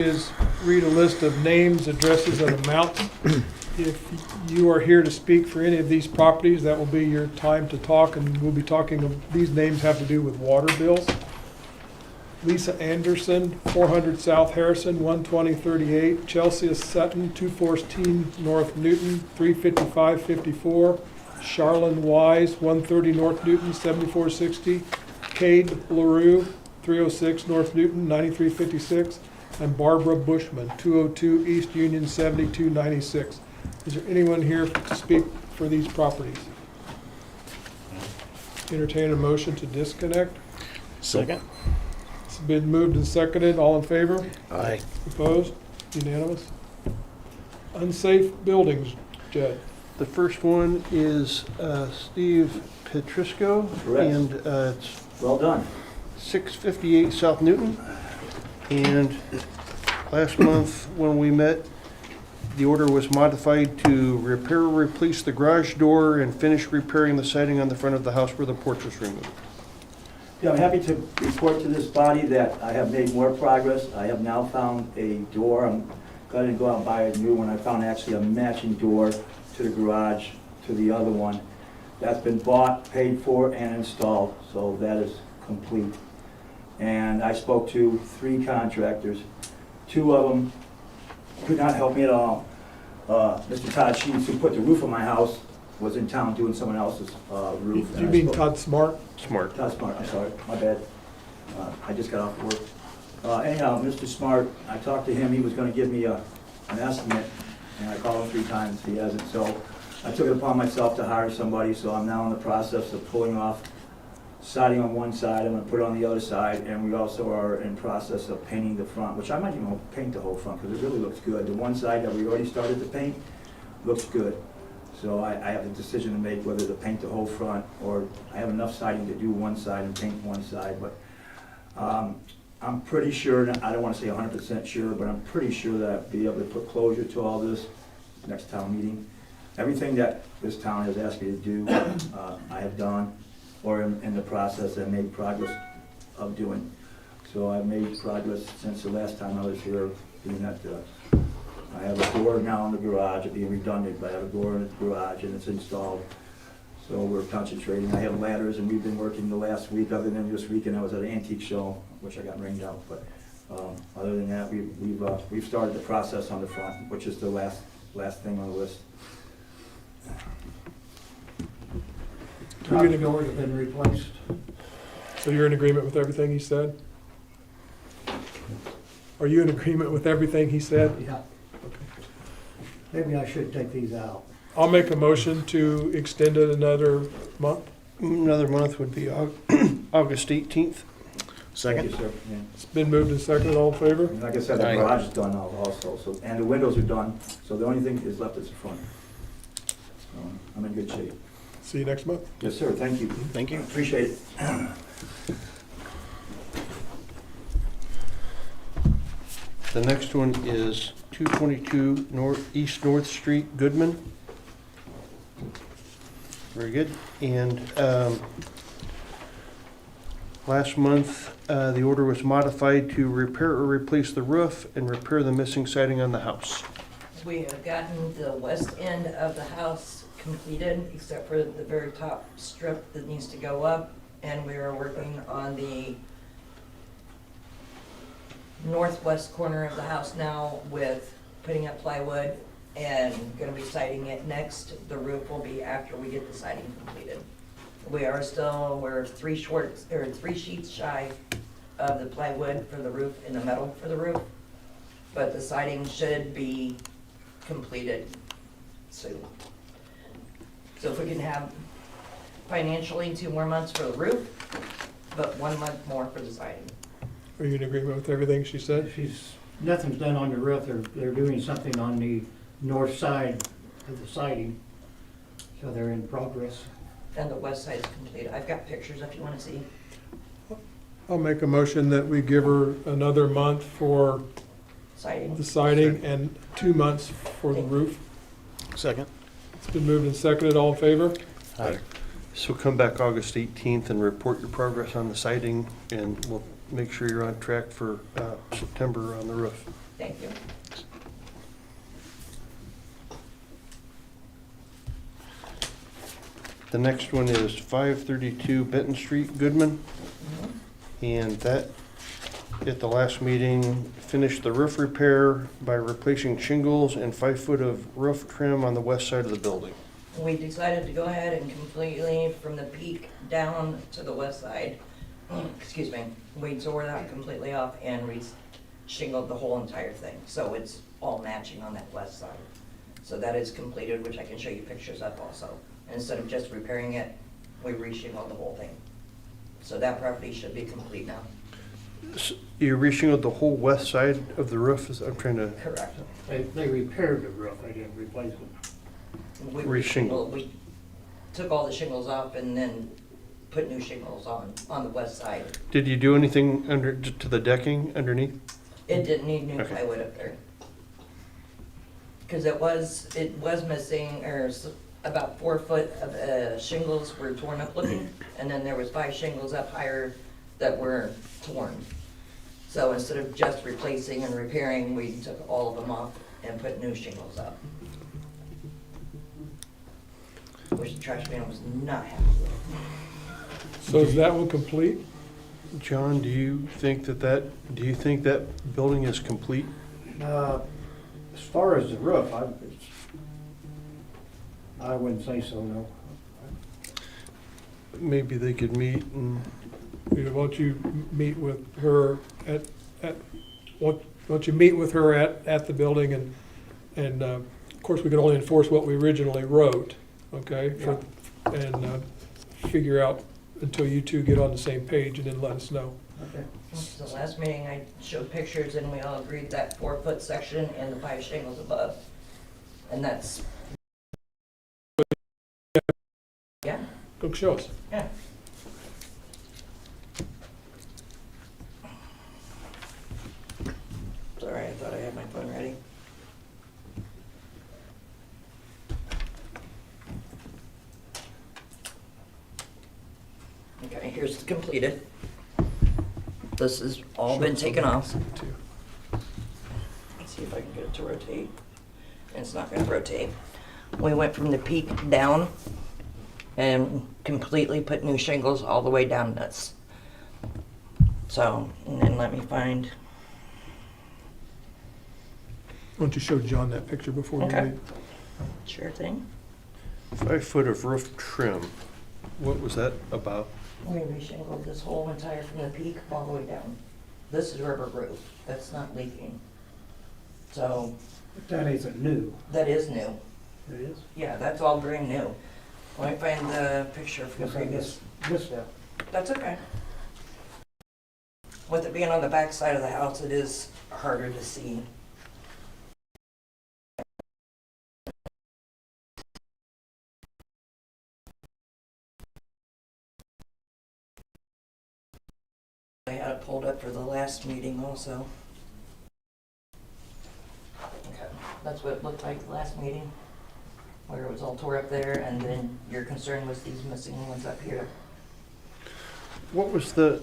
Is read a list of names, addresses, and amounts. If you are here to speak for any of these properties, that will be your time to talk, and we'll be talking, these names have to do with water bills. Lisa Anderson, 400 South Harrison, 12038. Chelsea Sutton, 214 North Newton, 35554. Charlene Wise, 130 North Newton, 7460. Cade LaRue, 306 North Newton, 9356. And Barbara Bushman, 202 East Union, 7296. Is there anyone here to speak for these properties? Entertain a motion to disconnect. Second. It's been moved and seconded. All in favor? Aye. Opposed? Unanimous? Unsafe buildings, Jed. The first one is Steve Petrisco. Correct. And it's Well done. 658 South Newton. And last month when we met, the order was modified to repair or replace the garage door and finish repairing the siding on the front of the house where the porch was removed. Yeah, I'm happy to report to this body that I have made more progress. I have now found a door. I'm going to go out and buy a new one. I found actually a matching door to the garage to the other one. That's been bought, paid for, and installed, so that is complete. And I spoke to 3 contractors. 2 of them could not help me at all. Mr. Todd Sheets, who put the roof on my house, was in town doing someone else's roof. You mean Todd Smart? Smart. Todd Smart, I'm sorry, my bad. I just got off work. Anyhow, Mr. Smart, I talked to him, he was gonna give me an estimate, and I called him 3 times, he hasn't. So I took it upon myself to hire somebody, so I'm now in the process of pulling off siding on one side, I'm gonna put it on the other side, and we also are in process of painting the front, which I might even paint the whole front, because it really looks good. The one side that we already started to paint looks good. So I have a decision to make whether to paint the whole front, or I have enough siding to do one side and paint one side, but I'm pretty sure, I don't wanna say 100% sure, but I'm pretty sure that I'll be able to put closure to all this next town meeting. Everything that this town has asked me to do, I have done, or in the process and made progress of doing. So I've made progress since the last time I was here, being that I have a door now in the garage, it'd be redundant, but I have a door in the garage and it's installed. So we're concentrating. I have ladders, and we've been working the last week, other than this weekend I was at an antique show, which I got rained out, but other than that, we've started the process on the front, which is the last thing on the list. We're gonna Top doors have been replaced. So you're in agreement with everything he said? Are you in agreement with everything he said? Yeah. Maybe I should take these out. I'll make a motion to extend it another month. Another month would be August 18th. Thank you, Second. sir. Yeah. It's been moved and seconded. All in favor? And like I said, the Aye. garage is done now also, so, and the windows are done, so the only thing is left is the front. So I'm in good shape. See you next month. Yes, sir, thank you. Thank you. Appreciate it. The next one is 222 East North Street, Goodman. Very good. And last month, the order was modified to repair or replace the roof and repair the missing siding on the house. We have gotten the west end of the house completed, except for the very top strip that needs to go up, and we are working on the northwest corner of the house now with putting up plywood and gonna be siding it next. The roof will be after we get the siding completed. We're 3 sheets shy of the plywood for the roof and the metal for the roof, but the siding should be completed soon. So if we can have financially 2 more months for the roof, but 1 month more for the siding. Are you in agreement with everything she said? Nothing's done on the roof. They're doing something on the north side of the siding. So they're in progress. And the west side is completed. I've got pictures if you want to see. I'll make a motion that we give her another month for Siding. the siding and 2 months for the roof. Second. It's been moved and seconded. All in favor? Aye. So come back August 18th and report your progress on the siding, and we'll make sure you're on track for September on the roof. Thank you. The next one is 532 Benton Street, Goodman. And that, at the last meeting, finished the roof repair by replacing shingles and 5 foot of roof trim on the west side of the building. We decided to go ahead and completely, from the peak down to the west side, excuse me, we tore that completely off and shingled the whole entire thing. So it's all matching on that west side. So that is completed, which I can show you pictures of also. Instead of just repairing it, we reshingled the whole thing. So that property should be complete now. You reshingled the whole west side of the roof? I'm trying to, Correct. They repaired the roof, they didn't replace it. We Reshingled. We took all the shingles off and then put new shingles on the west side. did you do anything to the decking underneath? It didn't need new Okay. plywood up there. Cause it was missing, about 4 foot of shingles were torn up looking, and then there was 5 shingles up higher that were torn. So instead of just replacing and repairing, we took all of them off and put new shingles up. Which the trash man was not happy with. So is that one complete? John, do you think that building is complete? As far as the roof, I wouldn't say so, no. Maybe they could meet and, Why don't you meet with her why don't you meet with her at the building and of course, we can only enforce what we originally wrote, okay? And figure out until you two get on the same page and then let us know. Okay. So the last meeting, I showed pictures and we all agreed that 4 foot section and the 5 shingles above. And that's, yeah, Go show us. yeah. Sorry, I thought I had my phone ready. Okay, here's the completed. This has all been taken off. Let's see if I can get it to rotate. It's not gonna rotate. We went from the peak down and completely put new shingles all the way down this. So, and then let me find, Why don't you show John that picture before we Okay. leave? sure thing. 5 foot of roof trim. What was that about? We reshingled this whole entire from the peak all the way down. This is rubber roof, that's not leaking. So, But that isn't new. that is new. It is? Yeah, that's all brand new. Let me find the picture from the Guess I previous. missed that. That's okay. With it being on the back side of the house, it is harder to see. I had it pulled up for the last meeting also. Okay, that's what it looked like the last meeting, where it was all tore up there, and then your concern was these missing ones up here. What was the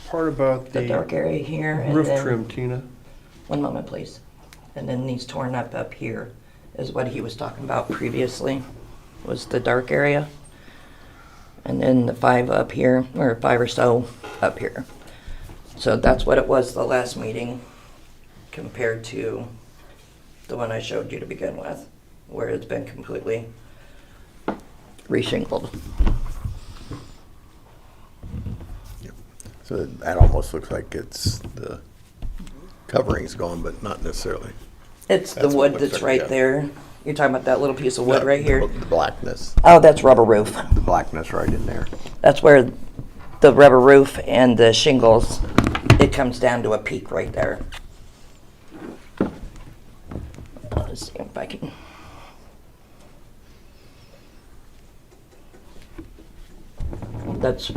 part about The dark the area here, and roof then, trim, Tina? one moment please. And then these torn up here is what he was talking about previously, was the dark area. And then the 5 up here, or 5 or so up here. So that's what it was the last meeting compared to the one I showed you to begin with, where it's been completely reshingled. So that almost looks like it's the covering's gone, but not necessarily. It's the That's what wood it looks that's like, right yeah. there. You're talking about that little piece of wood Yeah, right here? The blackness, Oh, that's rubber roof. the blackness right in there. That's where the rubber roof and the shingles, it comes down to a peak right there. Let's see if I can. That's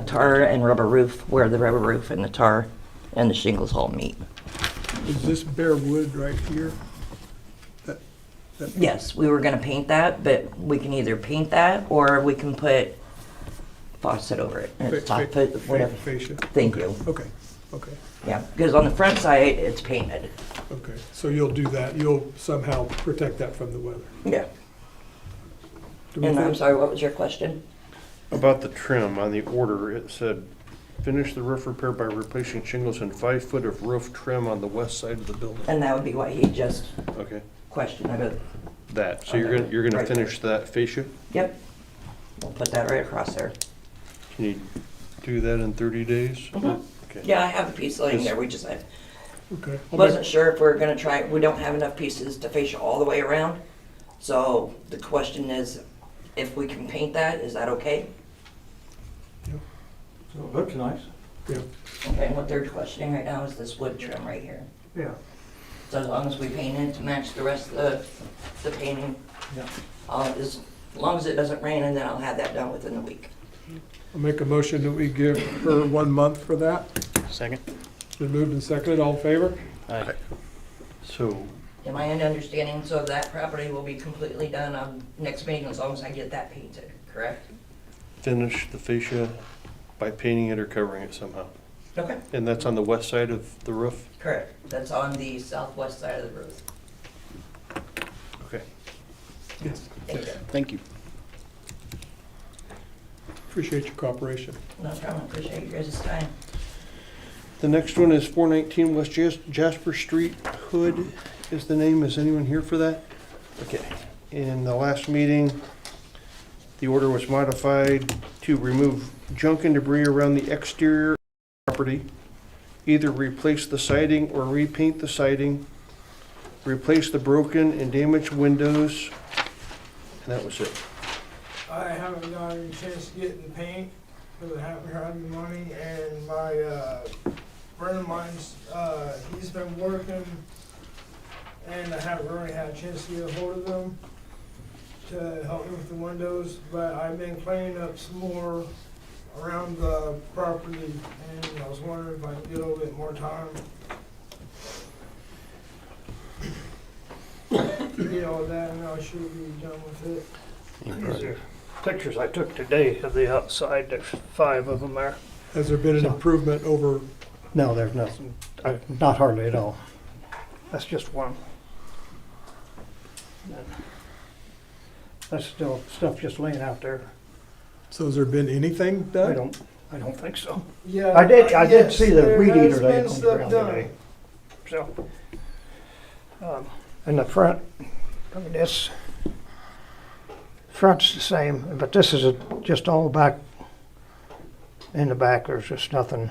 tar and rubber roof, where the rubber roof and the tar and the shingles all meet. Is this bare wood right here? That- Yes, we were gonna paint that, but we can either paint that or we can put faucet over it. Or fa- top fa- it, whatever. Fascia. Thank you. Okay. Okay, Yeah, because on the front side, it's painted. okay. So you'll do that. You'll somehow protect that from the weather. Yeah. Do we And I'm think- sorry, what was your question? About the trim, on the order, it said, finish the roof repair by replacing shingles and 5 foot of roof trim on the west side of the building. And that would be what he just Okay, questioned. I go, that, so you're gonna Right. finish that fascia? yep. We'll put that right across there. Can you do that in 30 days? Mhm. Okay. Yeah, I have a piece laying there. We just, I Okay. I'll wasn't sure if we're gonna try, we don't have enough pieces to fascia all the way around. So the question is, if we can paint that, is that okay? So it looks nice. Yeah. Okay, and what they're questioning right now is this wood trim right here. Yeah. So as long as we paint it to match the rest of the painting, Yeah. as long as it doesn't rain, and then I'll have that done within the week. I'll make a motion that we give her 1 month for that. Second. It's been moved and seconded. All in favor? Aye. So, Am I in understanding, so that property will be completely done on next meeting as long as I get that painted, correct? finish the fascia by painting it or covering it somehow. Okay. And that's on the west side of the roof? Correct. That's on the southwest side of the roof. Okay. Yes. Thank you. Thank you. Appreciate your cooperation. No problem. Appreciate you guys' time. The next one is 419 West Jasper Street. Hood is the name. Is anyone here for that? Okay. In the last meeting, the order was modified to remove junk and debris around the exterior property, either replace the siding or repaint the siding, replace the broken and damaged windows, and that was it. I haven't gotten a chance to get the paint because I haven't had the money, and my friend of mine's, he's been working, and I haven't really had a chance to get a hold of him to help me with the windows, but I've been cleaning up some more around the property, and I was wondering if I could get a little bit more time to get all that, and I should be done with it. These are pictures I took today of the outside. There's 5 of them there. Has there been an improvement over, No, there's nothing, not hardly at all. That's just one. That's still stuff just laying out there. so has there been anything done? I don't think so. Yeah. I did yes, see the there weed has eater laying been on the stuff ground done. today. So, in the front, I mean, this front's the same, but this is just all back. In the back, there's just nothing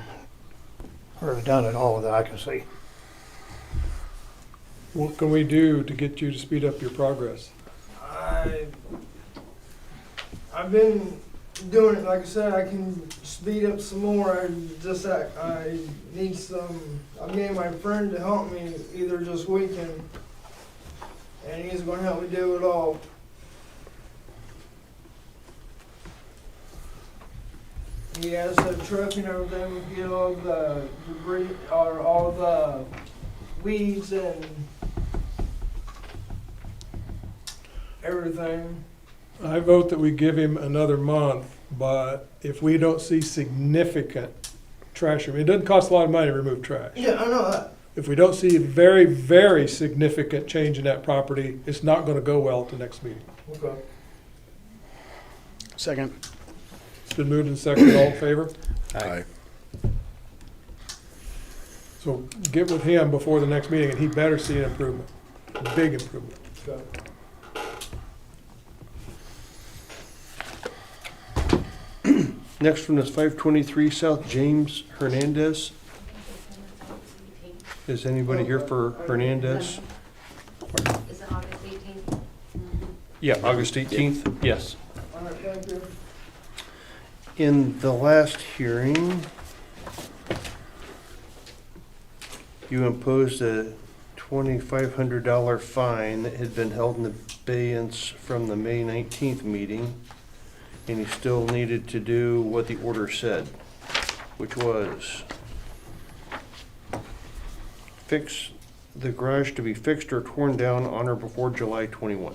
really done at all that I can see. What can we do to get you to speed up your progress? I've been doing it, like I said, I can speed up some more, I need some, I'm getting my friend to help me either this weekend, and he's gonna help me do it all. He has a truck and everything, we get all the debris, or all the weeds and everything. I vote that we give him another month, but if we don't see significant trash, it doesn't cost a lot of money to remove trash. Yeah, I know that. If we don't see a very, very significant change in that property, it's not gonna go well at the next meeting. Okay. Second. It's been moved and seconded. All in favor? Aye. So get with him before the next meeting, and he better see an improvement, a big improvement. Okay. Next one is 523 South James Hernandez. Is anybody here for Hernandez? Is it August 18th? Yeah, August 18th, yes. All right, thank you. In the last hearing, you imposed a $2,500 fine that had been held in abeyance from the May 19th meeting, and you still needed to do what the order said, which was fix the garage to be fixed or torn down on or before July 21.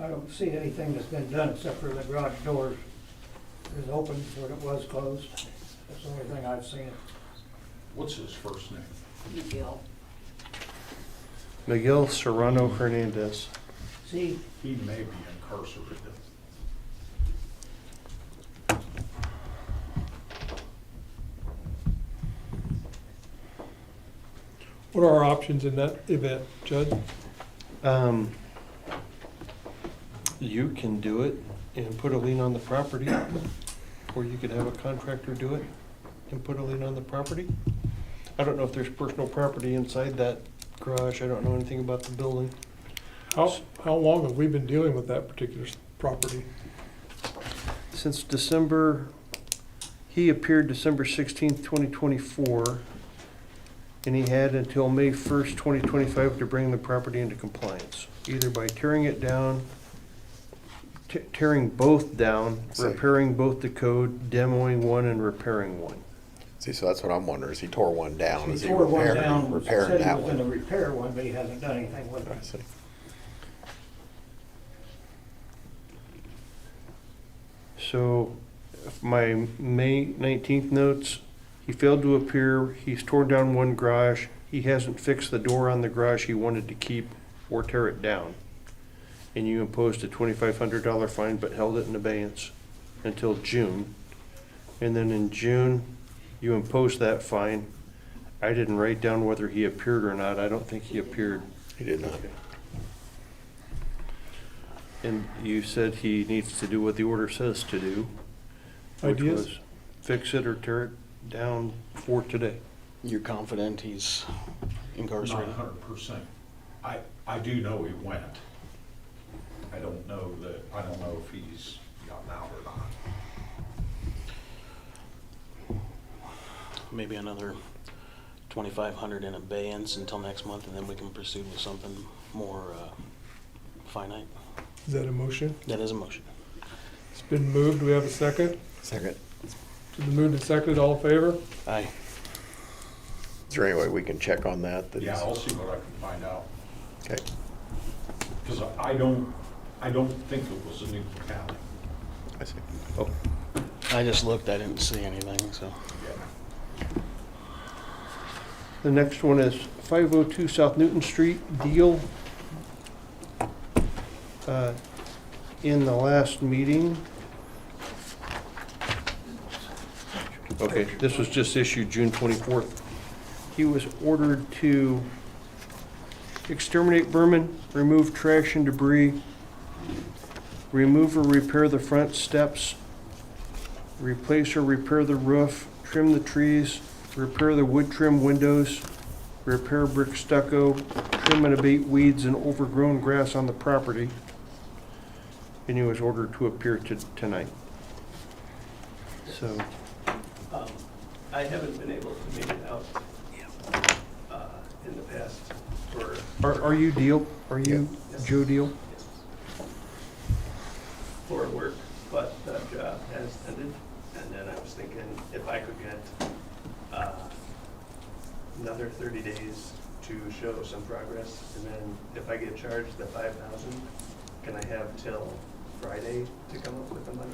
I don't see anything that's been done except for the garage doors is open when it was closed. That's the only thing I've seen. What's his first name? Miguel. Miguel Serrano Hernandez. See, He may be incarcerated. What are our options in that event, Judd? You can do it and put a lien on the property, or you could have a contractor do it and put a lien on the property. I don't know if there's personal property inside that garage. I don't know anything about the building. How long have we been dealing with that particular property? Since December, he appeared December 16th, 2024, and he had until May 1st, 2025 to bring the property into compliance, either by tearing it down, tearing both down, See. repairing both to code, demoing one and repairing one. See, so that's what I'm wondering, is he tore one down, is he he tore one down, repairing said he that was gonna one? repair one, but he hasn't done anything with I it. see. So, my May 19th notes, he failed to appear, he's torn down one garage, he hasn't fixed the door on the garage he wanted to keep or tear it down. And you imposed a $2,500 fine but held it in abeyance until June. And then in June, you imposed that fine. I didn't write down whether he appeared or not, I don't think he appeared. He did not. And you said he needs to do what the order says to do. Which Ideas? was fix it or tear it down for today. You're confident he's Not incarcerated? 100%. I do know he went. I don't know if he's gotten out or not. Maybe another 2,500 in abeyance until next month, and then we can proceed with something more finite. Is that a motion? That is a motion. It's been moved. Do we have a second? Second. It's been moved and seconded. All in favor? Aye. Is there any way we can check on that? Yeah, I'll see what I can find out. Okay. Because I don't think it was in Newton County. I see. I just looked, I didn't see anything, so. Yeah. The next one is 502 South Newton Street, Deal. In the last meeting. Okay, this was just issued June 24th. He was ordered to exterminate vermin, remove trash and debris, remove or repair the front steps, replace or repair the roof, trim the trees, repair the wood trim windows, repair brick stucco, trim and abate weeds and overgrown grass on the property. And he was ordered to appear tonight. So, I haven't been able to make it out in the past for, are you Deal? Are you Joe Deal? for work, but the job has ended. And then I was thinking if I could get another 30 days to show some progress, and then if I get charged the $5,000, can I have till Friday to come up with the money?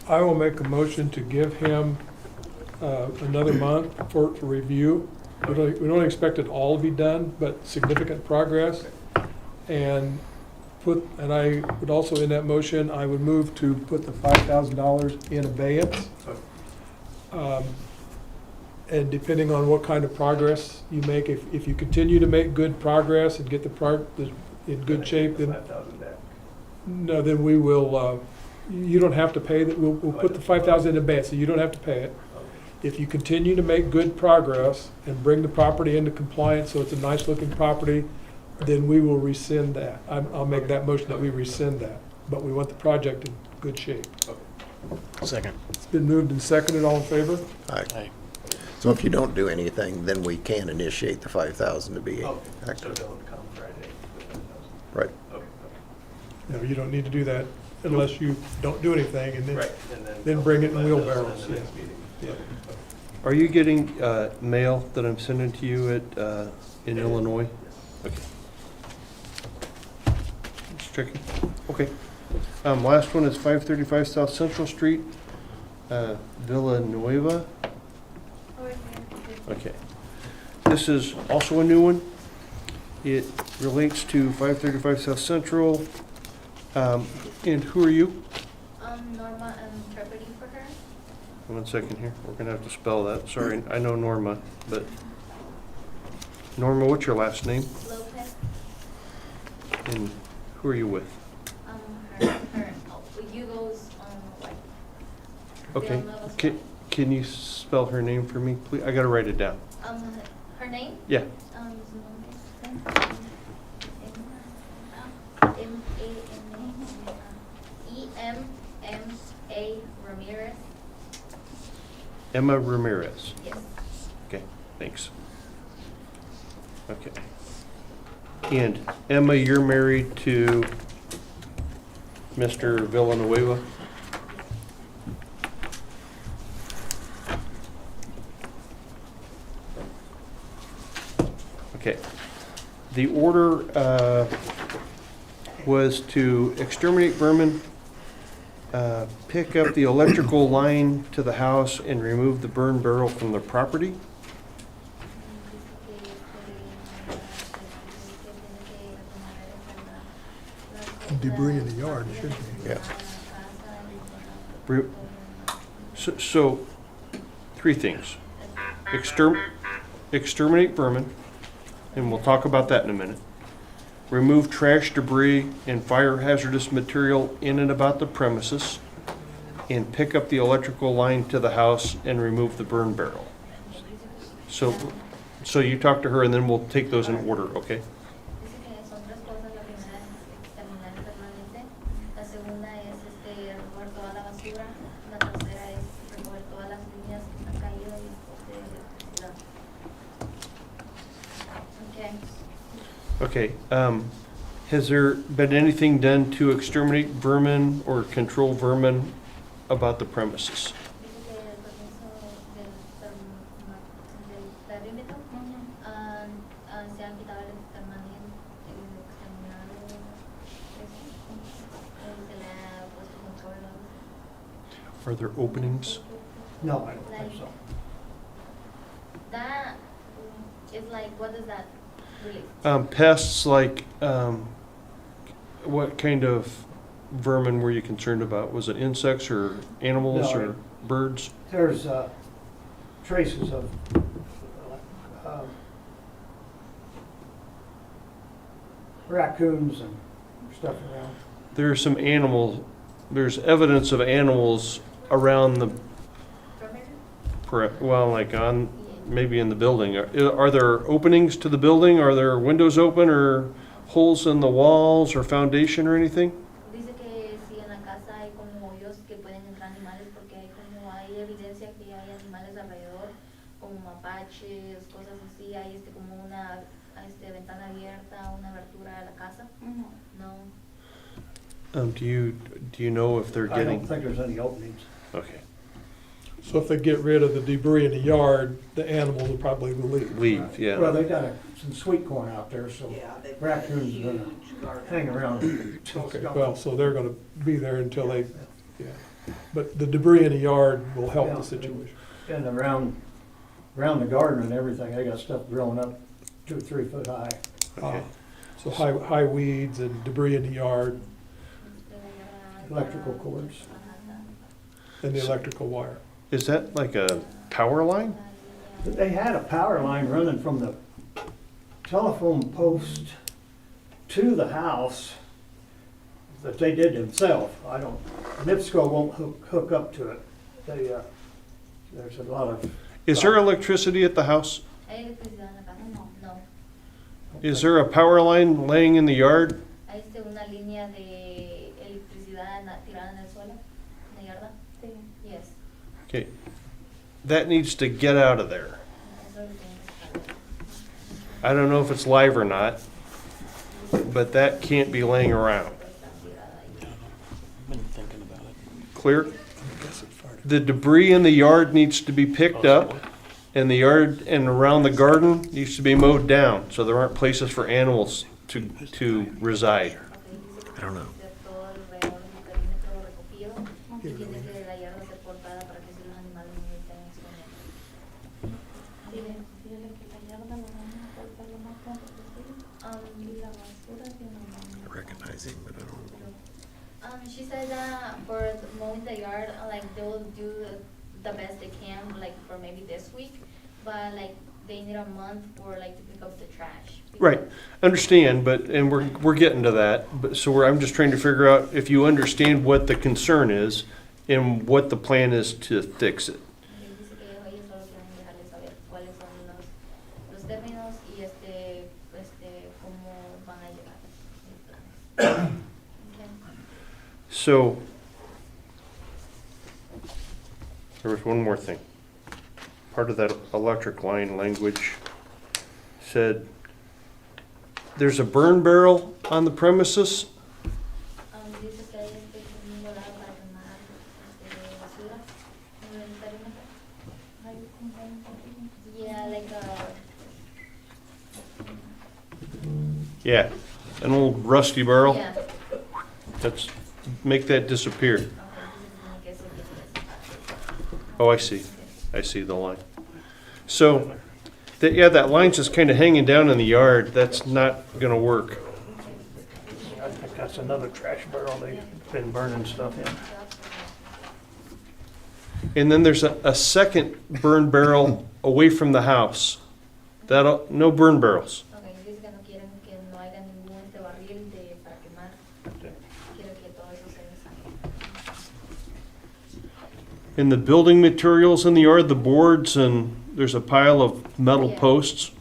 I will make a motion to give him another month for review. We don't expect it all to be done, but significant progress. And I would also, in that motion, I would move to put the $5,000 in abeyance. And depending on what kind of progress you make, if you continue to make good progress and get in good shape, then, $5,000 back. no, then we will, you don't have to pay that, we'll put the $5,000 in abeyance, so you don't have to pay it. If you continue to make good progress and bring the property into compliance, so it's a nice looking property, then we will rescind that. I'll make that motion that we rescind that, but we want the project in good shape. Second. It's been moved and seconded, all in favor? Aye. So if you don't do anything, then we can initiate the 5,000 to be Okay, so active. don't come Friday with $5,000. Right. Okay, No, you don't need to do that unless you don't do anything, and okay. then, Right, and then bring it in 5,000 wheelbarrows, in the yeah. next meeting. Yeah. Are you getting mail that I'm sending to you in Illinois? Okay. It's tricky. Okay. Last one is 535 South Central Street, Villanueva. Okay. This is also a new one. It relates to 535 South Central. And who are you? Norma, I'm interpreting for her. 1 second here. We're going to have to spell that. Sorry, I know Norma, but Norma, what's your last name? Lopez. And who are you with? Hugo's wife. Okay. Villanueva's Can you spell her name for me, please? I got to write it down. wife. Her name? Yeah. E-M-M-A Ramirez. Emma Ramirez. Yes. Okay, thanks. Okay. And Emma, you're married to Mr. Villanueva? Okay. The order was to exterminate vermin, pick up the electrical line to the house, and remove the burn barrel from the property. Debris in the yard, should be. Yeah. Re- So, three things. Exterminate vermin, and we'll talk about that in a minute. Remove trash, debris, and fire hazardous material in and about the premises, and pick up the electrical line to the house and remove the burn barrel. So you talk to her, and then we'll take those in order, okay? Dice que son tres cosas. La primera es exterminar el permanente. La segunda es recoger toda la basura. La tercera es recoger todas las líneas que están caídas y de electricidad. Okay. Okay, has there been anything done to exterminate vermin or control vermin about the premises? Dice que el permiso del perímetro se han quitado el exterminado, se le ha puesto control. Are there openings? No, I don't think so. That is like, what does that relate? Pests like, what kind of vermin were you concerned about? Was it insects or animals No, or birds? There's traces of raccoons and stuff around. There's some there's evidence of animals around the, well, like on, maybe in the building. Are there openings to the building? Are there windows open or holes in the walls or foundation or anything? Dice que si en la casa hay como hoyos que pueden entrar animales porque hay evidencia que hay animales alrededor, como mapaches, cosas así. Hay como una ventana abierta, una abertura a la casa. No. Do you know if they're I don't getting? think there's any openings. Okay, So if they get rid of the debris in the yard, the animals will probably leave. leave, yeah. Well, they got some sweet corn out there, so raccoons are gonna hang around. Okay, well, so they're gonna be there until they, yeah. But the debris in the yard will help Yeah. the situation. And around the garden and everything, they got stuff growing up 2 or 3 foot high. Okay. So high weeds and debris in the yard Electrical cords. and the electrical wire. Is that like a power line? They had a power line running from the telephone post to the house that they did themselves. NIPSCO won't hook up to it. There's a lot of. Is there electricity at the house? ¿Hay electricidad en la casa? No. Is there a power line laying in the yard? Hay una línea de electricidad tirada en el suelo, en la yarda. Sí. Yes. Okay, that needs to get out of there. Eso es lo que tiene que estar. I don't know if it's live or not, but that can't be laying around. I've been thinking about it. Clear? The debris in the yard needs to be picked up, and the yard and around the garden needs to be mowed down, so there aren't places for animals to reside. I don't know. La basura que no. I recognize him, but I don't. She said that for mowing the yard, like they will do the best they can, like for maybe this week, but like they need a month for like to pick up the trash. Right, understand, but, and we're getting to that, but, so I'm just trying to figure out if you understand what the concern is and what the plan is to fix it. Dice que ellos solo quieren dejarles saber cuáles son los términos y cómo van a llegar. Okay. So, there was one more thing. Part of that electric line language said, there's a burn barrel on the premises. Dice que hay un volado para quemar basura en el perímetro. Yeah, like a. Yeah, an old rusty barrel. Yeah. Let's make that disappear. Okay, dice que tiene que ser. Oh, I see. I see the line. So, that line's just kind of hanging down in the yard. That's not gonna work. I think that's another trash barrel they've been burning stuff in. And then there's a second burn barrel away from the house. No burn barrels. Okay, dice que no quieren que no haya ningún barril para quemar. Quiero que todo eso se deshaga. In the building materials in the yard, the boards, and there's a pile of metal Yeah. posts.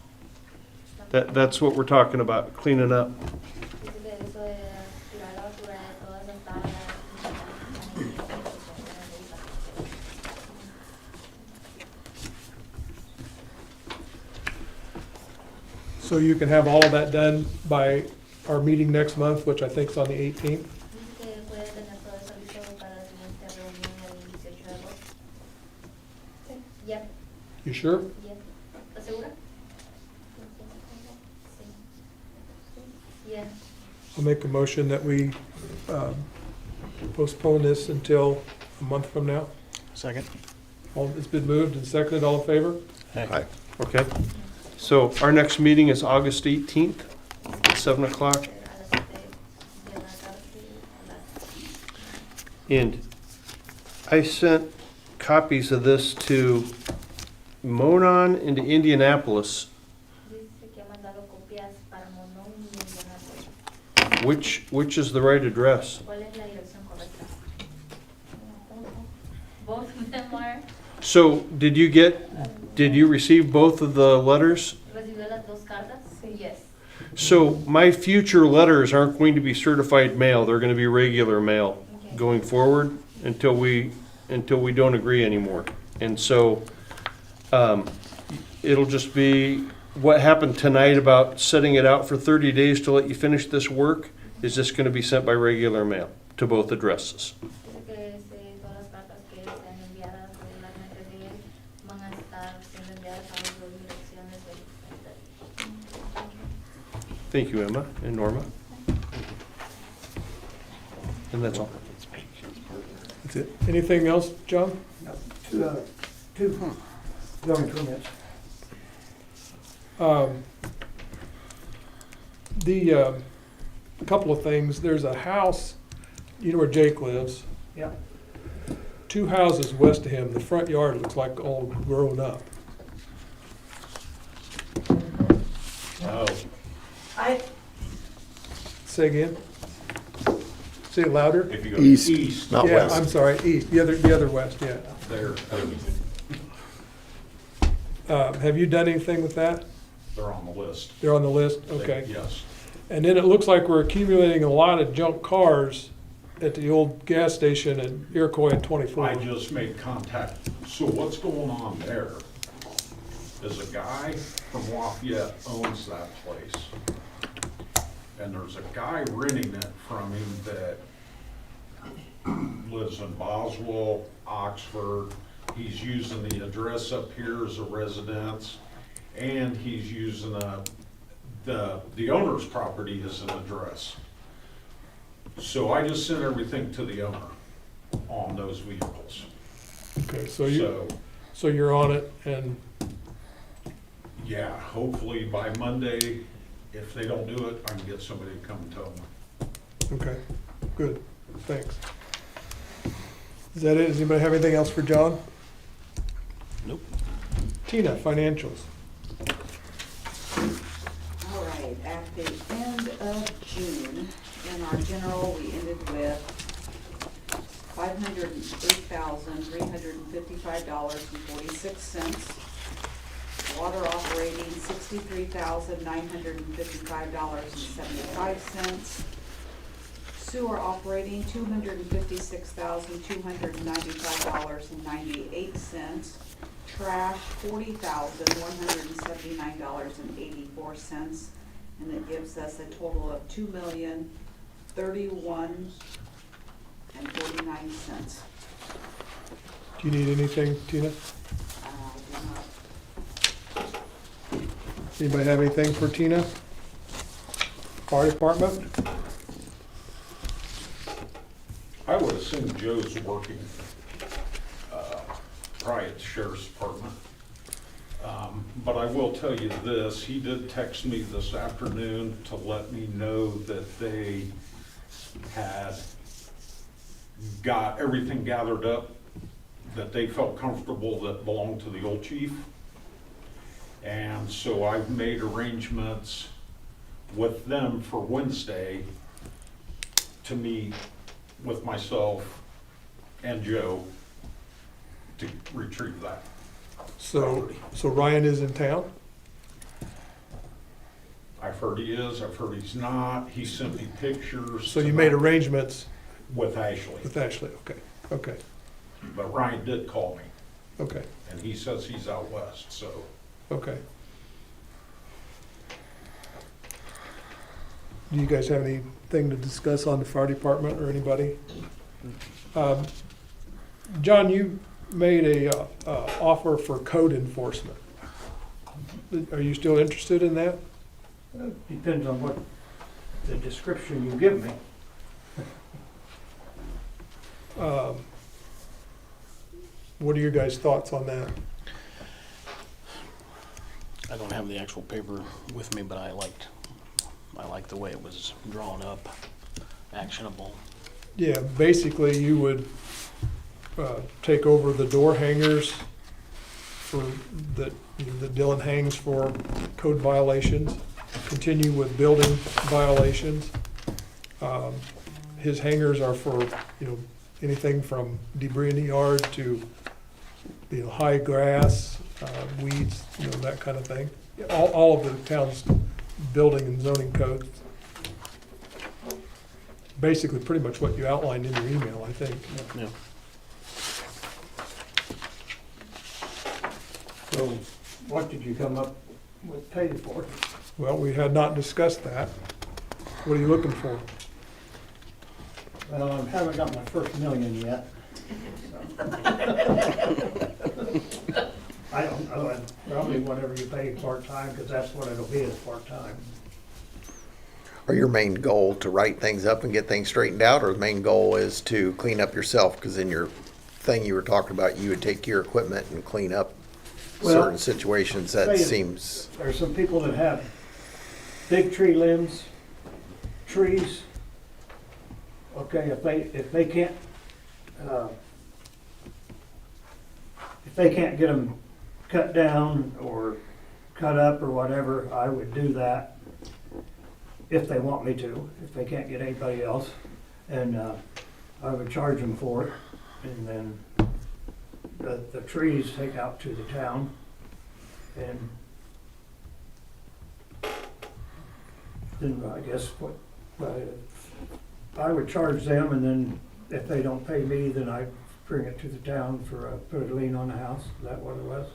That's what we're talking about, cleaning up. Dice que eso de tirar la basura de todas esas tablas. So you can have all of that done by our meeting next month, which I think is on the 18th. Dice que puede tener todo eso listo para la siguiente reunión el 18 de agosto. Yep, You sure? yep. ¿Estás segura? Sí. Yeah. I'll make a motion that we postpone this until a month from now. Second. It's been moved and seconded. All in favor? Hi. Okay? So our next meeting is August 18th at 7 o'clock. A las 7 de la tarde. And I sent copies of this to Monon and to Indianapolis. Dice que ha mandado copias para Monón y Indianapolis. Which is the right address? ¿Cuál es la dirección correcta? Both of them are. So did you receive both of the letters? ¿Recibió las dos cartas? Sí. Yes. So my future letters aren't going to be certified mail. They're going to be regular mail Okay. going forward until we don't agree anymore. And so it'll just be what happened tonight about setting it out for 30 days to let you finish this work is just going to be sent by regular mail to both addresses. Dice que todas las cartas que sean enviadas regularmente de él van a estar siendo enviadas a las dos direcciones del. Thank you, Emma and Norma. And that's all. That's it. Anything else, John? Two zoning permits. A couple of things. There's a house, you know where Jake lives? Yeah. 2 houses west of him. The front yard looks like all grown up. Oh, Say again? Say it louder? if you go East, east, not Yeah, west. I'm sorry, east, the other west, yeah. they're Have you done anything with that? on the list. They're on the list? Okay. Yes. And then it looks like we're accumulating a lot of junk cars at the old gas station at Iroquois and 24. I just made contact. So what's going on there is a guy from Lafayette owns that place. And there's a guy renting it from him that lives in Boswell, Oxford. He's using the address up here as a residence, and he's using the owner's property as an address. So I just sent everything to the owner on those vehicles. Okay, so you're on it, and Yeah, hopefully by Monday, if they don't do it, I can get somebody to come and tell them. Okay, good, thanks. Is that it? Does anybody have anything else for John? Nope. Tina, financials. All right, at the end of June, in our general, we ended with $508,355.46. Water operating, $63,955.75. Sewer operating, $256,295.98. Trash, $40,179.84. And it gives us a total of $2,031.49. Do you need anything, Tina? Anybody have anything for Tina? Fire department? I would assume Joe's working, probably at the sheriff's department. But I will tell you this, he did text me this afternoon to let me know that they had got everything gathered up that they felt comfortable that belonged to the old chief. And so I've made arrangements with them for Wednesday to meet with myself and Joe to retrieve that. So Ryan is in town? I've heard he is, I've heard he's not, he sent me pictures. So you made arrangements With Ashley, with Ashley, okay, but Ryan did call me, okay, and he says he's out west, so. okay. Do you guys have anything to discuss on the fire department or anybody? John, you made a offer for code enforcement. Are you still interested in that? Depends on what the description you give me. What are your guys' thoughts on that? I don't have the actual paper with me, but I liked the way it was drawn up, actionable. Yeah, basically you would take over the door hangers for that Dylan hangs for code violations, continue with building violations. His hangers are for, anything from debris in the yard to, high grass, weeds, that kind of thing. All of the town's building and zoning codes. Basically, pretty much what you outlined in your email, I think. Yeah. So what did you come up with pay for? Well, we had not discussed that. What are you looking for? Well, I haven't got my first million yet. I don't know, probably whatever you pay part-time, because that's what it'll be is part-time. Are your main goal to write things up and get things straightened out, or the main goal is to clean up yourself? Because in your thing you were talking about, you would take your equipment and clean up Well, certain situations. That say- seems, There's some people that have big tree limbs, trees. Okay, if they can't get them cut down or cut up or whatever, I would do that if they want me to, if they can't get anybody else. And I would charge them for it. And then the trees take out to the town. And then I guess I would charge them, and then if they don't pay me, then I bring it to the town for put a lien on the house. Is that what it was?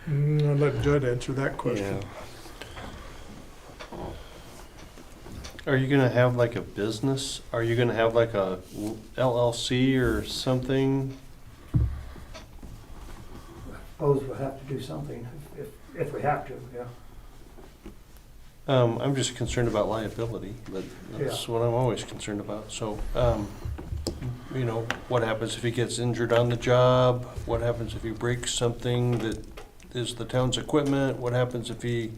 I'll let Judd answer that question. Are you gonna have like a business? Are you gonna have like a LLC or something? Suppose we'll have to do something if we have to, yeah. I'm just concerned about liability, but that's what I'm always concerned about. So, what happens if he gets injured on the job? What happens if he breaks something that is the town's equipment? What happens if he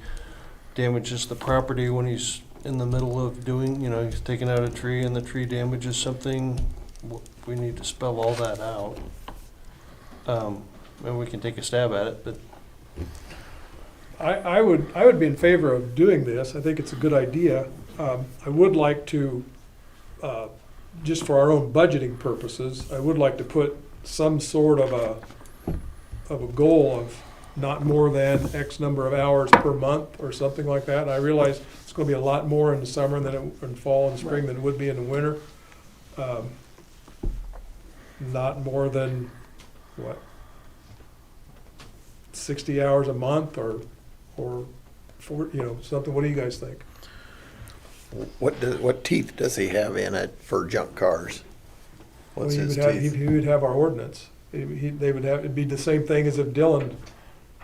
damages the property when he's in the middle of doing, he's taking out a tree and the tree damages something, we need to spell all that out. And we can take a stab at it, but I would be in favor of doing this. I think it's a good idea. I would like to, just for our own budgeting purposes, I would like to put some sort of a goal of not more than X number of hours per month or something like that. I realize it's gonna be a lot more in the summer than in fall and spring than it would be in the winter. Not more than, what, 60 hours a month or 40, something. What do you guys think? What teeth does he have in it for junk cars? Well, What's he his would have, teeth? he would have our ordinance. They would have, it'd be the same thing as if Dylan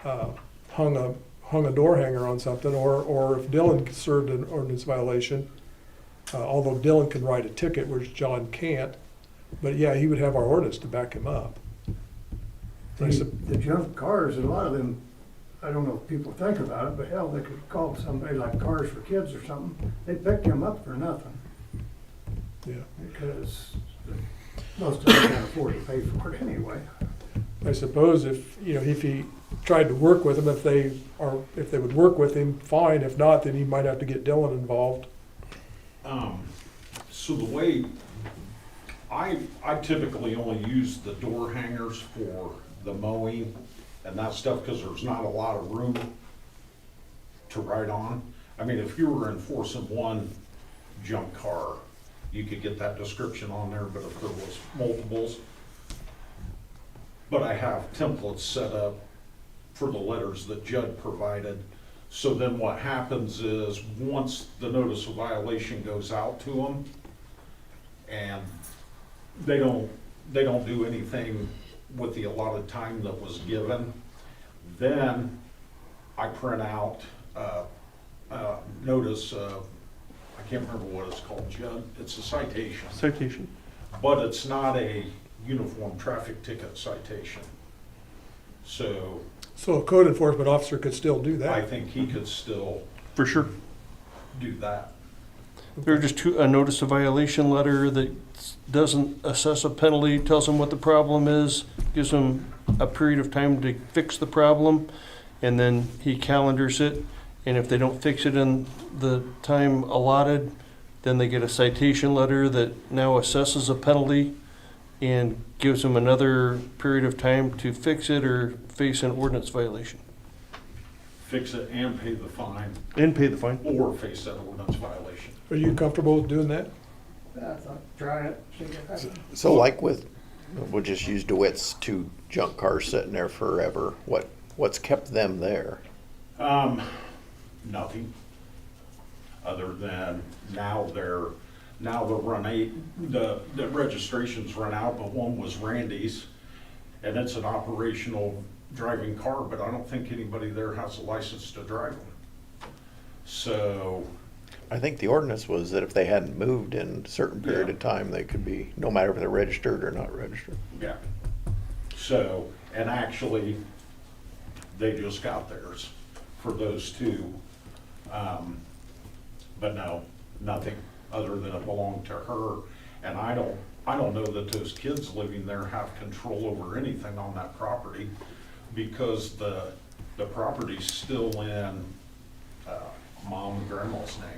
hung a door hanger on something, or if Dylan served an ordinance violation, although Dylan can write a ticket, whereas John can't. But yeah, he would have our ordinance to back him up. The junk cars, a lot of them, I don't know if people think about it, but hell, they could call somebody like Cars for Kids or something. They pick them up for nothing Yeah, because most of them can't afford to pay for it anyway. I suppose if he tried to work with them, if they would work with him, fine. If not, then he might have to get Dylan involved. So the way, I typically only use the door hangers for the mowing and that stuff, because there's not a lot of room to write on. I mean, if you were enforcing one junk car, you could get that description on there, but if there was multiples. But I have templates set up for the letters that Judd provided. So then what happens is, once the notice of violation goes out to them, and they don't do anything with the allotted time that was given, then I print out notice, I can't remember what it's called, Judd. It's a citation. citation. But it's not a uniform traffic ticket citation. So So a code enforcement officer could still do I that. think he could still For sure. do that. There's just a notice of violation letter that doesn't assess a penalty, tells them what the problem is, gives them a period of time to fix the problem, and then he calendars it. And if they don't fix it in the time allotted, then they get a citation letter that now assesses a penalty and gives them another period of time to fix it or face an ordinance violation. Fix it and pay the fine, And pay the fine. or face that ordinance violation. Are you comfortable with doing that? I thought, try it, see what happens. So like we'll just use DeWitt's two junk cars sitting there forever. What's kept them there? Nothing, other than now the registrations run out, but one was Randy's, and it's an operational driving car, but I don't think anybody there has a license to drive them. So, I think the ordinance was that if they hadn't moved in a certain period Yeah. of time, they could be, no matter if they're registered or not registered. yeah. So, and actually, they just got theirs for those two. But no, nothing other than it belonged to her. And I don't know that those kids living there have control over anything on that property, because the property's still in mom and grandma's name.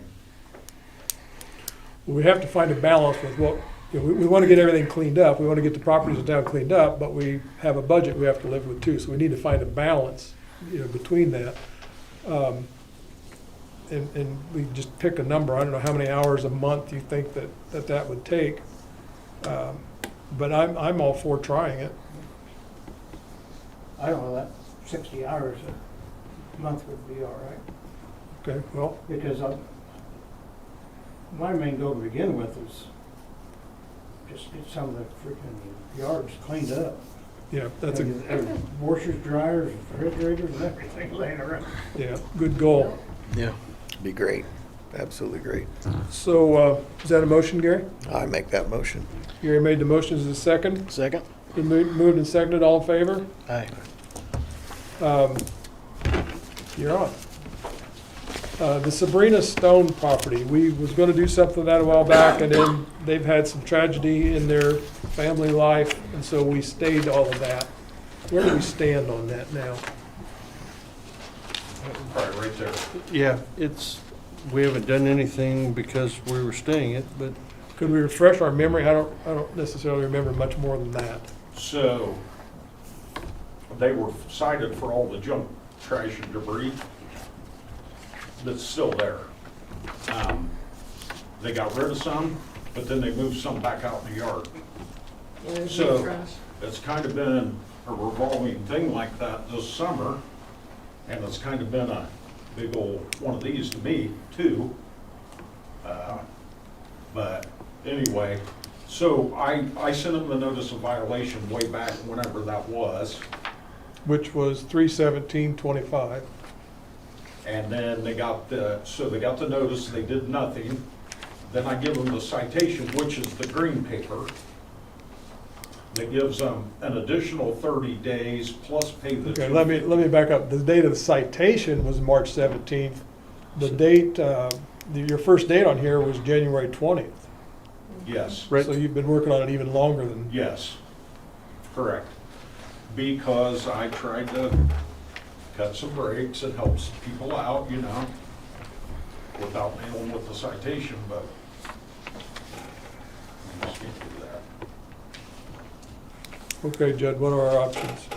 We have to find a balance with what, we want to get everything cleaned up. We want to get the properties in town cleaned up, but we have a budget we have to live with too. So we need to find a balance, between that. And we just pick a number. I don't know how many hours a month you think that would take. But I'm all for trying it. I don't know, that 60 hours a month would be all right. Okay, well, Because my main goal to begin with is just get some of the freaking yards cleaned up. yeah, that's a, Washers, dryers, refrigerators, and everything laying around. yeah, good goal. Yeah. Be great, absolutely great. So, is that a motion, Gary? I make that motion. Gary made the motion as a second. Second? Been moved and seconded, all in favor? Aye. You're on. The Sabrina Stone property, we was gonna do something with that a while back, and then they've had some tragedy in their family life, and so we stayed all of that. Where do we stand on that now? Probably right there. Yeah, we haven't done anything because we were staying it, but Could we refresh our memory? I don't necessarily remember much more than that. So, they were cited for all the junk, trash, and debris that's still there. They got rid of some, but then they moved some back out in the yard. So, it's kind of been a revolving thing like that this summer, and it's kind of been a big old one of these to me, too. But anyway, so I sent them the notice of violation way back whenever that was. Which was 3/17/25. And then they got the notice, they did nothing. Then I give them the citation, which is the green paper. That gives them an additional 30 days plus pay the. Okay, let me back up. The date of the citation was March 17th. The date, your first date on here was January 20th. Yes. So you've been working on it even longer than. Yes, correct. Because I tried to cut some breaks and help some people out, you know, without nailing with the citation, but I just can't do that. Okay, Judd, what are our options?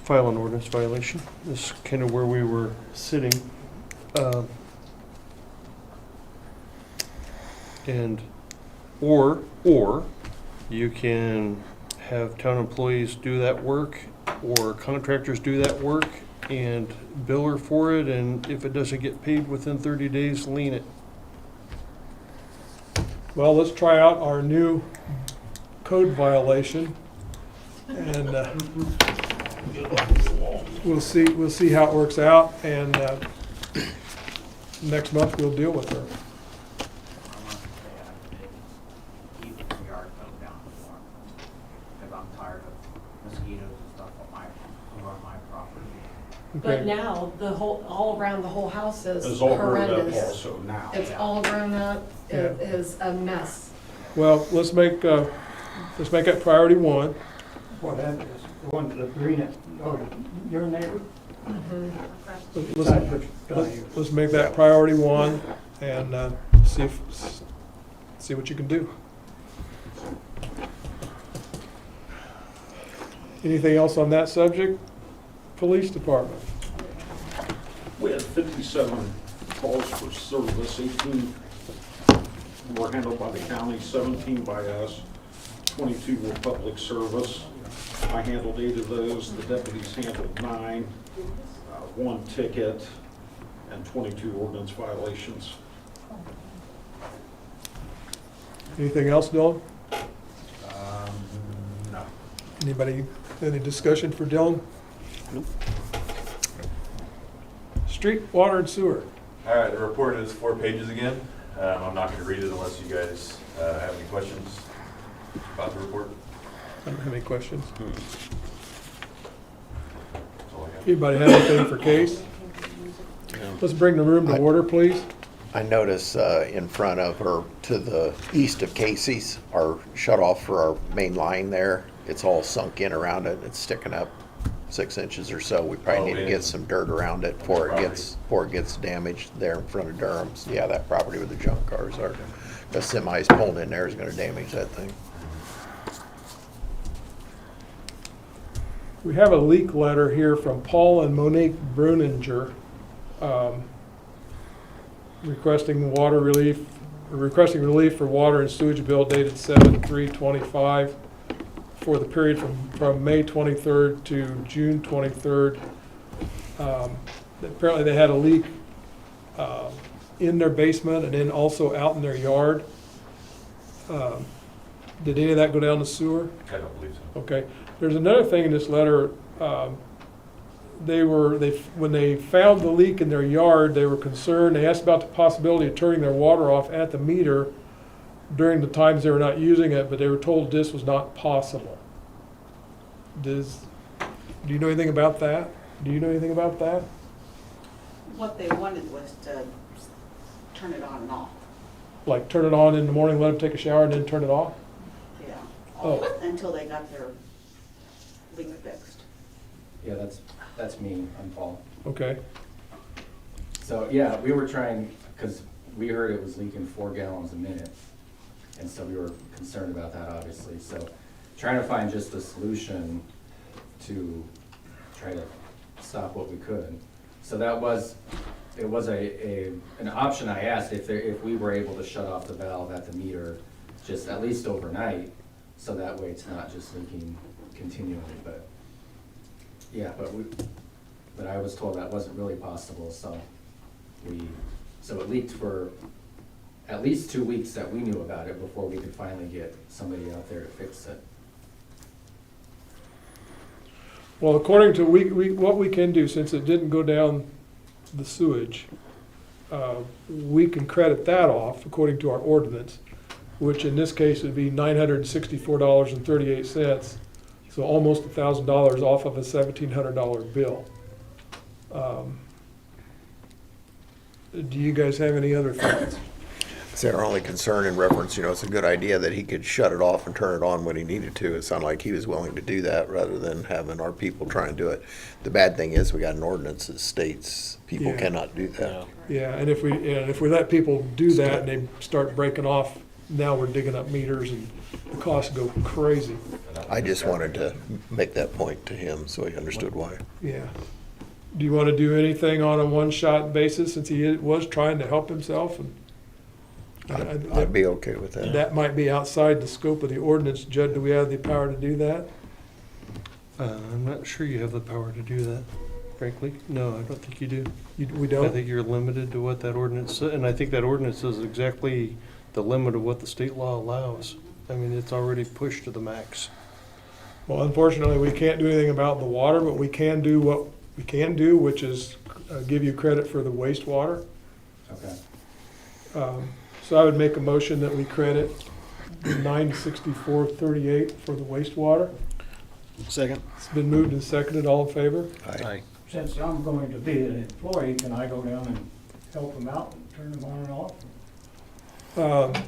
file an ordinance violation. This is kind of where we were sitting. Or you can have town employees do that work, or contractors do that work and bill her for it, and if it doesn't get paid within 30 days, lien it. Well, let's try out our new code violation, and we'll see how it works out, and next month we'll deal with her. Keep the yard coat down more, because I'm tired of mosquitoes and stuff on my property. Okay. But now, all around the whole house is It's all grown up horrendous. also now. It's all grown up, it Yeah. is a mess. Well, let's make that priority one. What that is, the one, the green, your neighbor? Let's make that priority one, and see what you can do. Anything else on that subject? Police department. We had 57 calls for service, 18 were handled by the county, 17 by us, 22 were public service. I handled 8 of those, the deputies handled 9, 1 ticket, and 22 ordinance violations. Anything else, Dylan? No. Anybody, any discussion for Dylan? Nope. Street, water, and sewer. All right, the report is 4 pages again. I'm not going to read it unless you guys have any questions about the report. I don't have any questions. That's all I have. Anybody have anything for Case? Let's bring the room to order, please. I notice in front of, or to the east of Casey's, our shut off for our main line there, it's all sunk in around it. It's sticking up 6 inches or so. We probably need to get some dirt around it before it gets damaged there in front of Durham's. Yeah, that property where the junk cars are. The semis pulling in there is gonna damage that thing. We have a leak letter here from Paul and Monique Bruninger, requesting relief for water and sewage bill dated 7/3/25 for the period from May 23rd to June 23rd. Apparently they had a leak in their basement and then also out in their yard. Did any of that go down the sewer? I don't believe so. Okay. There's another thing in this letter. When they found the leak in their yard, they were concerned. They asked about the possibility of turning their water off at the meter during the times they were not using it, but they were told this was not possible. Do you know anything about that? what they wanted was to turn it on and off. Like turn it on in the morning, let them take a shower, and then turn it off? Yeah. Oh. Until they got their leak fixed. Yeah, that's me, I'm Paul. Okay. So, yeah, we were trying, because we heard it was leaking 4 gallons a minute. And so we were concerned about that, obviously. So trying to find just a solution to try to stop what we could. So it was an option I asked if we were able to shut off the valve at the meter just at least overnight, so that way it's not just leaking continually. But yeah, but I was told that wasn't really possible, so it leaked for at least 2 weeks that we knew about it before we could finally get somebody out there to fix it. Well, according to, what we can do, since it didn't go down the sewage, we can credit that off according to our ordinance, which in this case would be $964.38, so almost $1,000 off of a $1,700 bill. Do you guys have any other thoughts? It's our only concern in reference, it's a good idea that he could shut it off and turn it on when he needed to. It sounded like he was willing to do that rather than having our people try and do it. The bad thing is we got an ordinance that states people Yeah. cannot do that. Yeah, and if we let people do that and they start breaking off, now we're digging up meters and the costs go crazy. I just wanted to make that point to him so he understood why. Yeah. Do you want to do anything on a one-shot basis since he was trying to help himself? And I'd be okay with that. that might be outside the scope of the ordinance. Judd, do we have the power to do that? I'm not sure you have the power to do that, frankly. No, I don't think you do. We I don't? think you're limited to what that ordinance says, and I think that ordinance is exactly the limit of what the state law allows. I mean, it's already pushed to the max. Well, unfortunately, we can't do anything about the water, but we can do what we can do, which is give you credit for the wastewater. Okay. So I would make a motion that we credit $964.38 for the wastewater. Second. It's been moved and seconded. All in favor? Aye. Since I'm going to be an employee, can I go down and help them out and turn them on and off?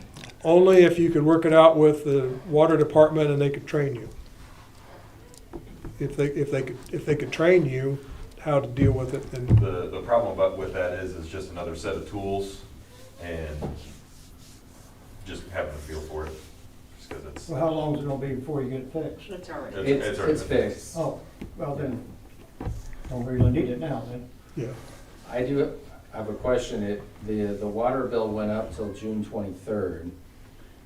Only if you could work it out with the water department and they could train you. If they could train you how to deal with it, then The problem with that is it's just another set of tools and just having a feel for it. Just 'cause it's. Well, how long is it gonna be before you get it fixed? It's already. It's already It's been fixed. Oh, well then, don't really need it now then. yeah. I have a question. The water bill went up till June 23rd.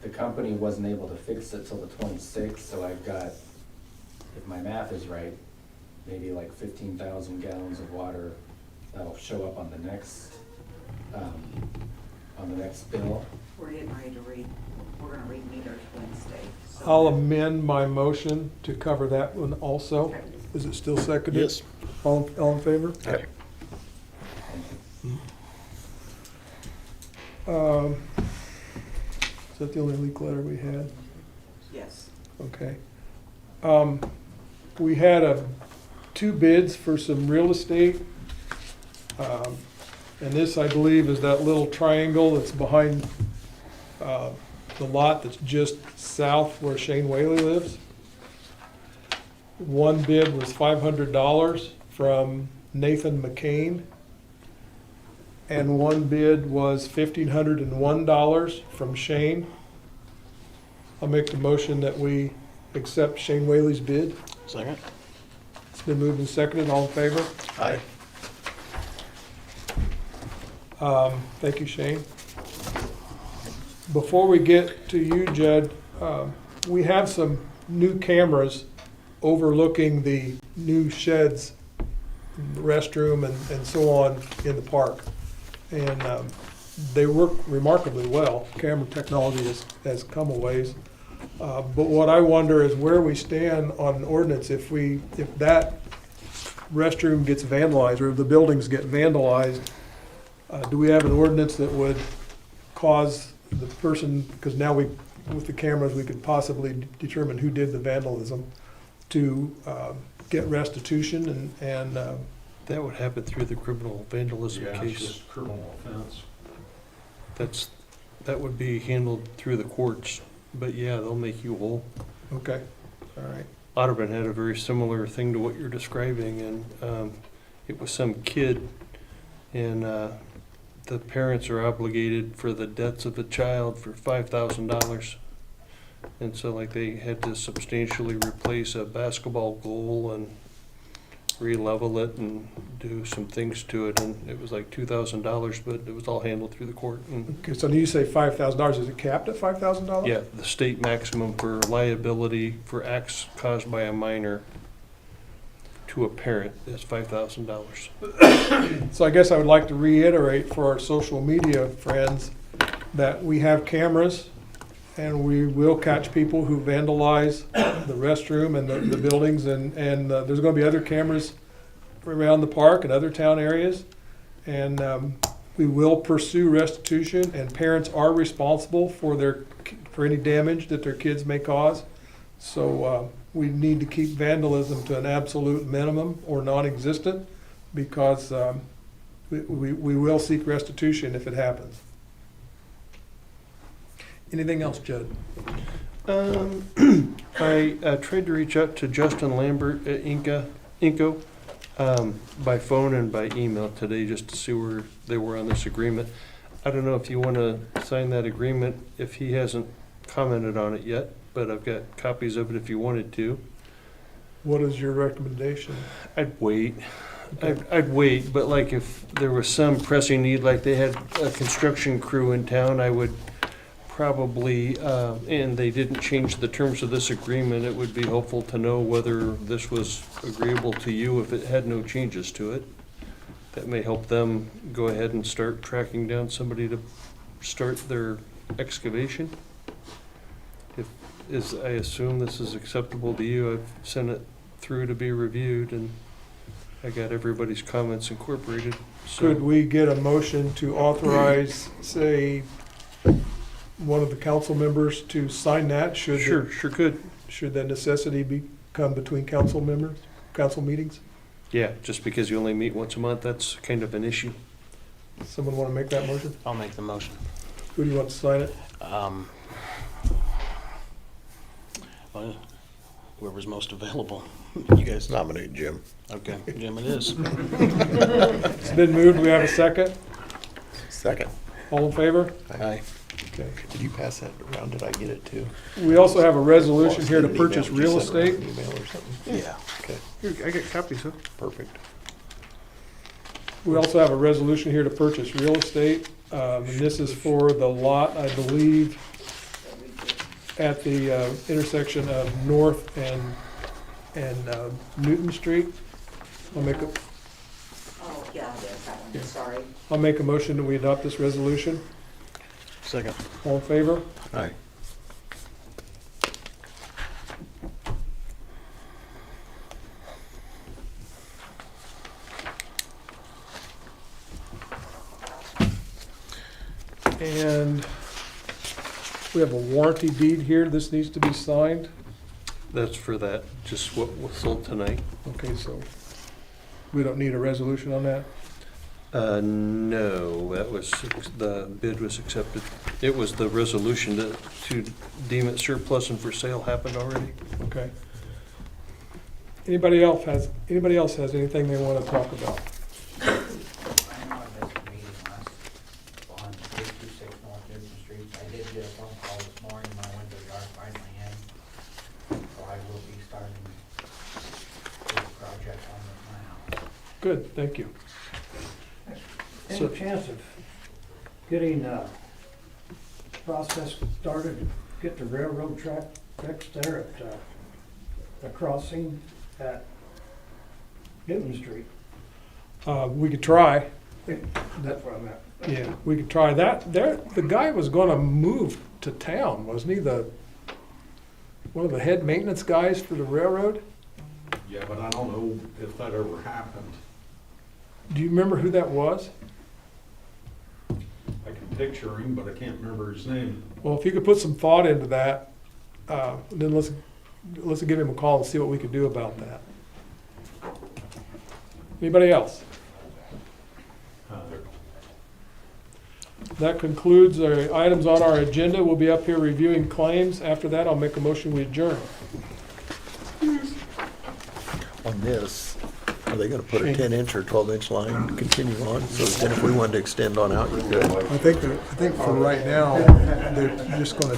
The company wasn't able to fix it till the 26th, so I've got, if my math is right, maybe like 15,000 gallons of water that'll show up on the next bill. We're getting ready to we're gonna read meters Wednesday. so- I'll amend my motion to cover that one also. Okay. Is it still seconded? Yes. All in favor? Okay. Is that the only leak letter we had? Yes. Okay. We had 2 bids for some real estate. And this, I believe, is that little triangle that's behind the lot that's just south where Shane Whaley lives. One bid was $500 from Nathan McCain. And one bid was $1,501 from Shane. I'll make the motion that we accept Shane Whaley's bid. Second? It's been moved and seconded. All in favor? Aye. Thank you, Shane. Before we get to you, Judd, we have some new cameras overlooking the new sheds, restroom, and so on in the park. And they work remarkably well. Camera technology has come a ways. But what I wonder is where we stand on an ordinance if that restroom gets vandalized or if the buildings get vandalized. Do we have an ordinance that would cause the person, because now with the cameras, we could possibly determine who did the vandalism, to get restitution and That would happen through the criminal vandalism Yeah, it's case. just criminal offense. That would be handled through the courts, but yeah, they'll make you whole. Okay, all right. Audubon had a very similar thing to what you're describing, and it was some kid, and the parents are obligated for the debts of the child for $5,000. And so like they had to substantially replace a basketball goal and re-level it and do some things to it, and it was like $2,000, but it was all handled through the court. And Okay, so you say $5,000, is it capped at $5,000? yeah, the state maximum for liability for acts caused by a minor to a parent is $5,000. So I guess I would like to reiterate for our social media friends that we have cameras and we will catch people who vandalize the restroom and the buildings, and there's gonna be other cameras around the park and other town areas. And we will pursue restitution, and parents are responsible for any damage that their kids may cause. So we need to keep vandalism to an absolute minimum or non-existent, because we will seek restitution if it happens. Anything else, Judd? I tried to reach out to Justin Lambert at Inco by phone and by email today just to see where they were on this agreement. I don't know if you want to sign that agreement if he hasn't commented on it yet, but I've got copies of it if you wanted to. What is your recommendation? I'd wait. Okay. I'd wait, but like if there was some pressing need, like they had a construction crew in town, I would probably, and they didn't change the terms of this agreement, it would be helpful to know whether this was agreeable to you if it had no changes to it. That may help them go ahead and start tracking down somebody to start their excavation. I assume this is acceptable to you. I've sent it through to be reviewed, and I got everybody's comments incorporated. So Could we get a motion to authorize, say, one of the council members to sign that? Sure could. Should that necessity become between council members, council meetings? Yeah, just because you only meet once a month, that's kind of an issue. Someone want to make that motion? I'll make the motion. Who do you want to sign it? Well, whoever's most available. You guys Nominate Jim. Okay, Jim it is. It's been moved. We have a second. Second. All in favor? Aye. Okay. Did you pass that around? Did I get it too? We also have a resolution here to Did an email? purchase Did you real send her estate. an email or something? Yeah. Okay, Here, I got copies, huh? perfect. We also have a resolution here to purchase real estate. And this is for the lot, I believe, at the intersection of North and Newton Street. Oh, yeah, there's that one, sorry. I'll make a motion that we adopt this resolution. Second. All in favor? Aye. And we have a warranty deed here. This needs to be signed. That's for that, just what was sold tonight. Okay, so we don't need a resolution on that? No, that was, the bid was accepted. It was the resolution to deem it surplus and for sale happened already. Okay. Anybody else has anything they want to talk about? I know I missed a meeting on 826 North Newton Street. I did get a phone call this morning, my windows are finally in, so I will be starting this project on it now. Good, thank you. Any chance of getting process started to get the railroad track fixed there at the crossing at Newton Street? We could try. That's where I'm at. Yeah, we could try that. The guy was gonna move to town, wasn't he? One of the head maintenance guys for the railroad? Yeah, but I don't know if that ever happened. Do you remember who that was? I can picture him, but I can't remember his name. Well, if you could put some thought into that, then let's give him a call and see what we could do about that. Anybody else? That concludes our items on our agenda. We'll be up here reviewing claims. After that, I'll make a motion, we adjourn. On this, are they gonna put a 10-inch or 12-inch line and continue on? So then if we wanted to extend on out, you could. I think for right now, they're just gonna